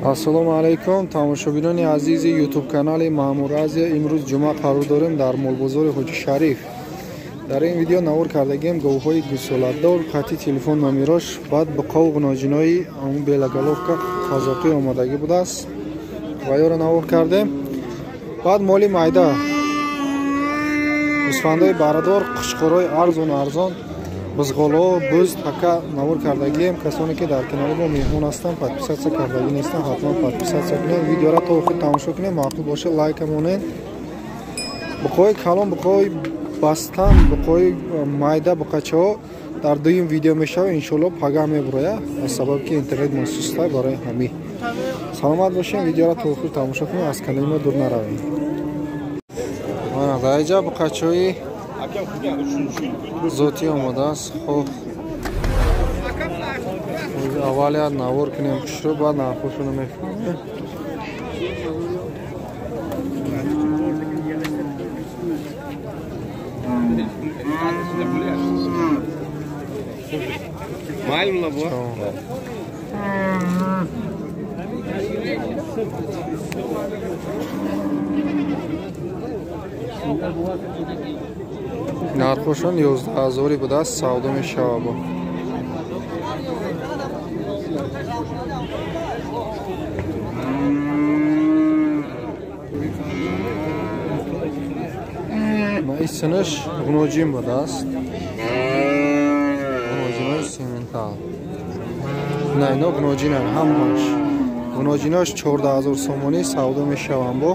Ассалому алайкум тамошобинони азизи ютуб канали Маъмур Азия. Имрӯз ҷумъа қарор дорем дар молбозори Ҳоҷи Шариф. Дар ин видео навор кардагем говҳои гусоладор, хати телефон номерош, баъд биқов ғуноҷинои амун белаголовка қазоқӣ омадагӣ будааст. Ва ёро навор кардем. Баъд моли майда гӯсфандои барадор, қушқорҳои арзон бузғоло, буз, така навор кардагием. Касоне ки дар канали мо меҳмон ҳастанд, подписатсия кардагӣ нестанд, ҳатман подписатсия кунед. Видеоро то охир тамошо кунед, маъқул боша лайка монед. Биқои калон, биқои бастан, биқои майда биқачаҳо дар дуюм видео мешавад. Иншоалло пага мебурояд, аз сабаби ки интернет мо сустай барои ҳамӣ. Саломат бошем, видеоро то охир тамошо кунед, аз канали мо дур наравед. Мана дар инҷа биқачаҳои зоти омадааст. Хоб аввал навор кунем кушро, баъд нархошро мефаҳмем. нархошон 11000 будааст, савдо мешавад. Маисинаш ғуноҷин будааст. ғуноҷинои сементал. На ино ғуноҷинан ҳамаш. ғуноҷинош 14000 сомонӣ савдо мешаванд бо.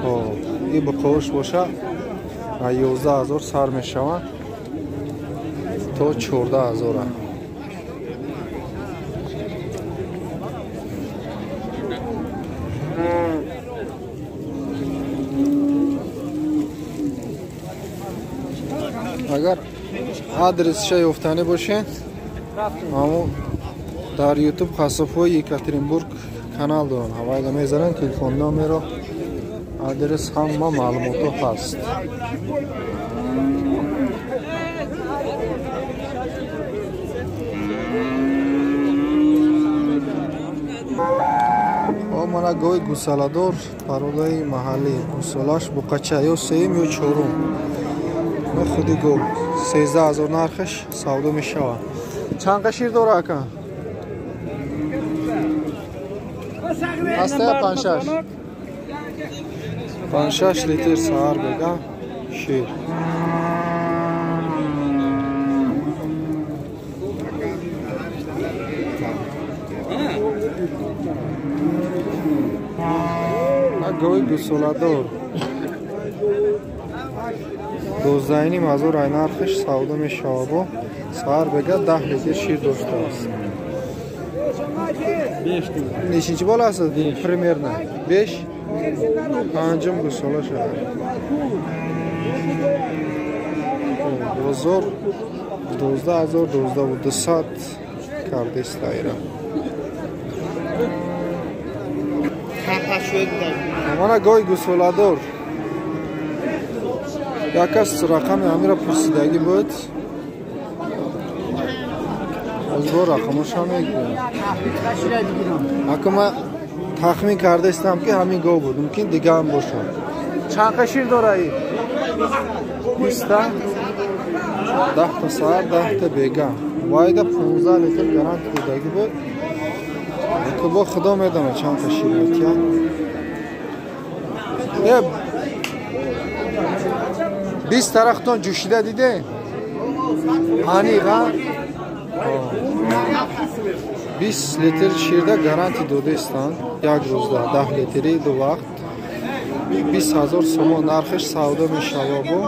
Хоб ин биқовуш боша 11000 сар мешаванд то 14000. агар адресша ёфтанӣ бошед, аммо дар ютуб қасобҳои Екатеринбург канал дорам. Ҳавайда мезанам, телефон номеро, адрес ҳама маълумото ҳаст. мана гоҳи гусаладор бародаи маҳаллӣ, гусалаш буқача ё сеюм ё чорум. худи гӯ 13000 нархаш савдо мешавад. Чанд қашир дора ака? ҳастая 5-6 литр саҳар бегам шир. гоҳи гусоладор 12500 ай нархаш савдо мешавад. бо саҳар бега 10 литр шир доштааст. нешинчи бола аст? Примерно 5 панҷум гусола шавад. бозор 12200 кардест айра. мана гоҳи гусоладор як кас рақами ҳамира пурсидагӣ буд. озбо рақамоша мегӯям. акама тахмин кардаистам ки ҳамин гоҳ буд, мумкин дигаам бошад. чанд қашир дораи? 20 10 та саҳар, 10 та бега. вайда 15 литр гарант будагӣ буд. бо худо медона чанд қашир метия. 20 тарахтон ҷӯшида диде? аниға 20 литр ширда гаранти додаистанд. як рӯзда 10 литри ду вақт 20000 сомон нархаш савдо мешавад. бо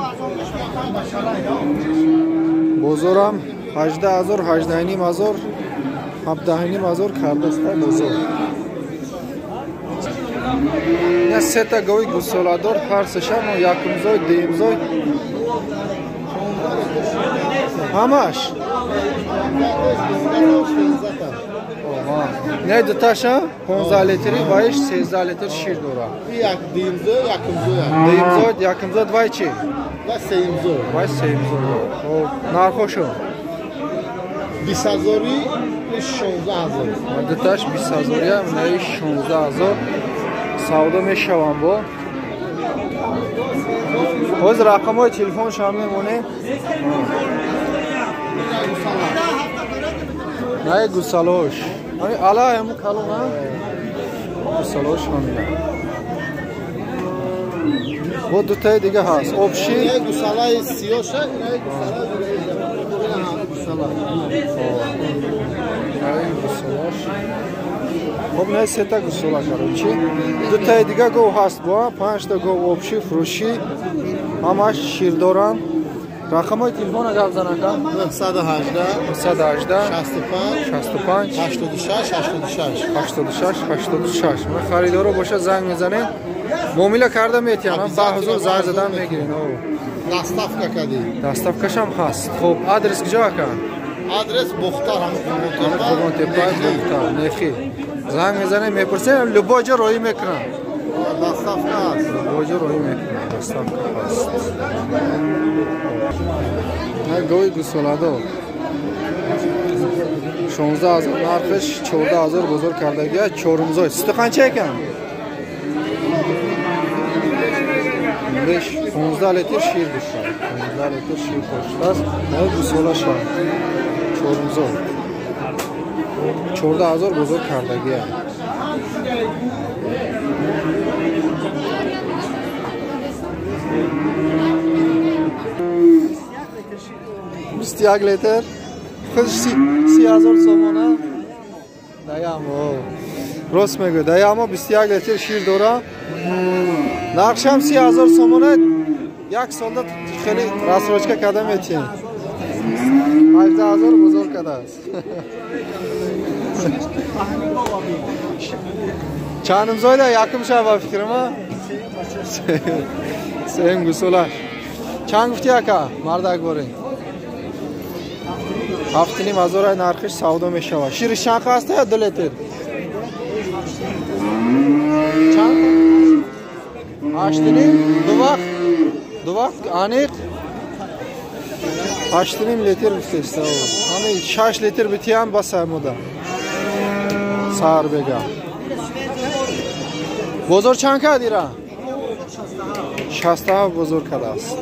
бозорам 18000, 18500, 17500 кардаста бозор. я сета гоҳи гусоладор ҳарсаша якумзой, дуюмзой ҳамаш. не дуташа 15 литри ваиш 13 литр шир дора. дуюмзой, якумзой вай чи? Вай 3 нархошо 20000 16000. دوتاش 20000 یا اونایی 16000 سودا میشوند با باز رقم‌های تلفن شما میمونه نه گوسالوش الا همون کالو نه گوسالوش همین با دو تا دیگه هست آبشی گوسالای سیاشه نه گوسالا خب نه سه تا گوسالا کارچی دو تا دیگه گو هست با 5 تا گو آبشی فروشی همش شیر دارن رقم‌های تلفن اگه بزنن کن 118 65 86 من خریدارو باشه زنگ میزنین معامله کرده میتونم با حضور زنگ زدن میگیرین دستافکا کدی دستافکاش هم هست خب آدرس کجا کن آدرس بختار همون خوبان تپای بختار نخی زنگ میزنین میپرسین لباجه روی میکنن دستافکا هست لباجه روی میکنن دستافکا هست نه گوی گوسولادو 16000 نرخش 14000 بزرگ کردگی چورمزای استخوان چه کن 15 لیتر شیر بشه 15 لیتر شیر پشت است نه گوسولا شد چورمزای 14000 بزرگ کردگی بیست یک لیتر خودش 30,000 سومانه دایمو راست میگه دایمو 21 لیتر شیر داره نقشم 30,000 سومانه یک سال خیلی راسروچکا کرده میتین 18,000 بزرگ کرده است چندم زایده یکم شب با فکر ما سیم گوسولاش چند گفتی اکا مردک بارین 7,500 نرخش سودا میشه شیرش چند خواسته یا 2 لیتر چند 8,5 دو وقت آنیق 8,5 لیتر بفرسته همین 6 لیتر بتیان بس مودا سار بگم بزرگ چند که دیرا 60 بزرگ کرده است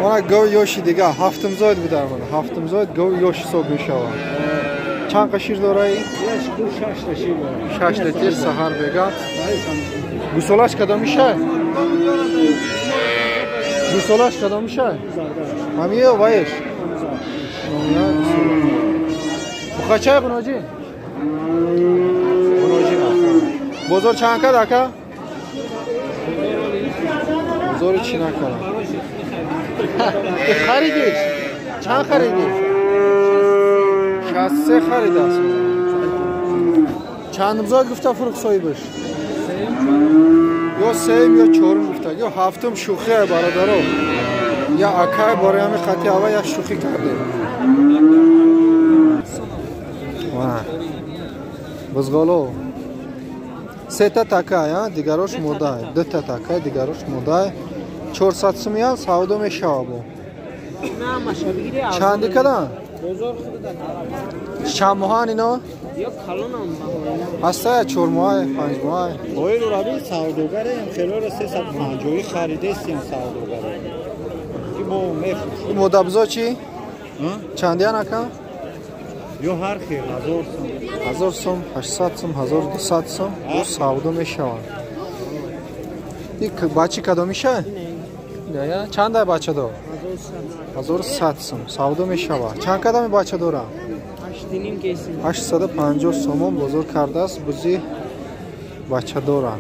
وانا گو یوشی دیگه هفتم زاید بودم من هفتم زاید گو یوشی صبح میشه چند قشیر دارایی؟ 6 لیتر سهر بگم گوسولاش کدام میشه؟ گوسولاش کدام میشه؟ همیه وایش بخواه قناجی؟ قناجی بزرگ چند که دکه؟ بزرگ چی نکنم خریدیش؟ چند خریدیش؟ 63 خرید است چند زاید گفته فروخ صاحبش؟ یا سیم یا چهارم گفته یا هفتم شوخی برادرو یا اکای برای همه خطی هوا یک شوخی کرده بزغالو سه تا تکه دیگراش موده دو تا تکه دیگراش موده 400 سومیه سودا میشه بو چندی کدن؟ چند ماه اینا؟ یا کلون هم هسته 4 ماه 5 ماه باید رو بی سوداگره این خلال 350 خریده است این سوداگره که با میفروشه این مدبزا چی؟ چندی نکن؟ یا هر خیل 1000 سوم 800 سوم 1200 سوم و سودا میشوند این بچه کدام میشه؟ چند های بچه دار؟ 1100 سوم سودا میشوند چند کدام بچه دارم؟ 850 سوم بزرگ کرده است بزی بچه دارن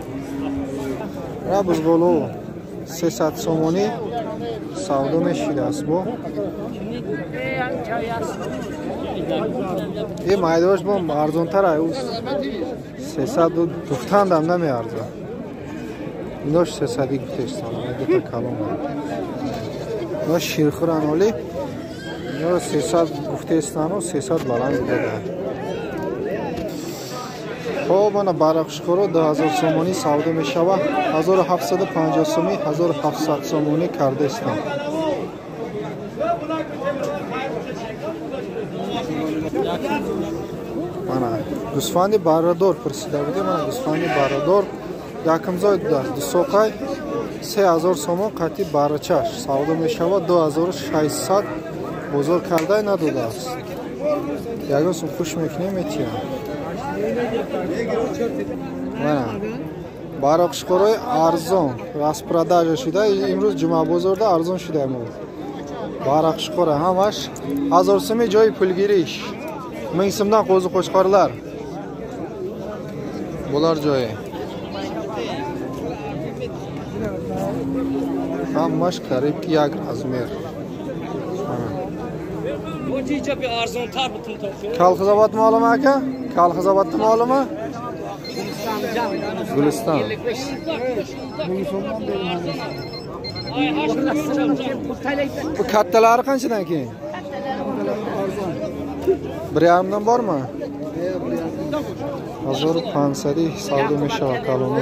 را بزگولو 300 سومونی سودا میشیده است با این مایداش با ارزون تر است 300 گفتند هم نمی ارزه ایناش 300 گفتش سال دو تا کلام ایناش شیرخورن ولی اینا 300 گفته استن و 300 بلند بوده خب من برقش خورو 2000 سومونی سودا می شود 1750 سومی 1700 سومونی کرده استم Mana gusfandi barador pursida bude. Mana gusfandi barador yakimzoy дар Дусоқай 3000 сомон қати барачаш савдо мешавад 2600 бозор кардай надодааст. Ягон сум хуш мекунем метия. Мана барақшқорои арзон распродажа шуда имрӯз ҷумъа бозорда арзон шуда мо. Барақшқора ҳамаш 1000 соми ҷои пулгириш. 1000 сомдан қозу қошқорлар. Булар ҷое. Hammash qarib yak razmer. Bu jicha bir arzon tar butun topsho. Kolxozobod ma'lum aka? Kolxozobodda ma'lumi? Guliston. Bu kattalari qanchadan keyin? 1.5 dan bormi? 1500 savdo meshava kaloni.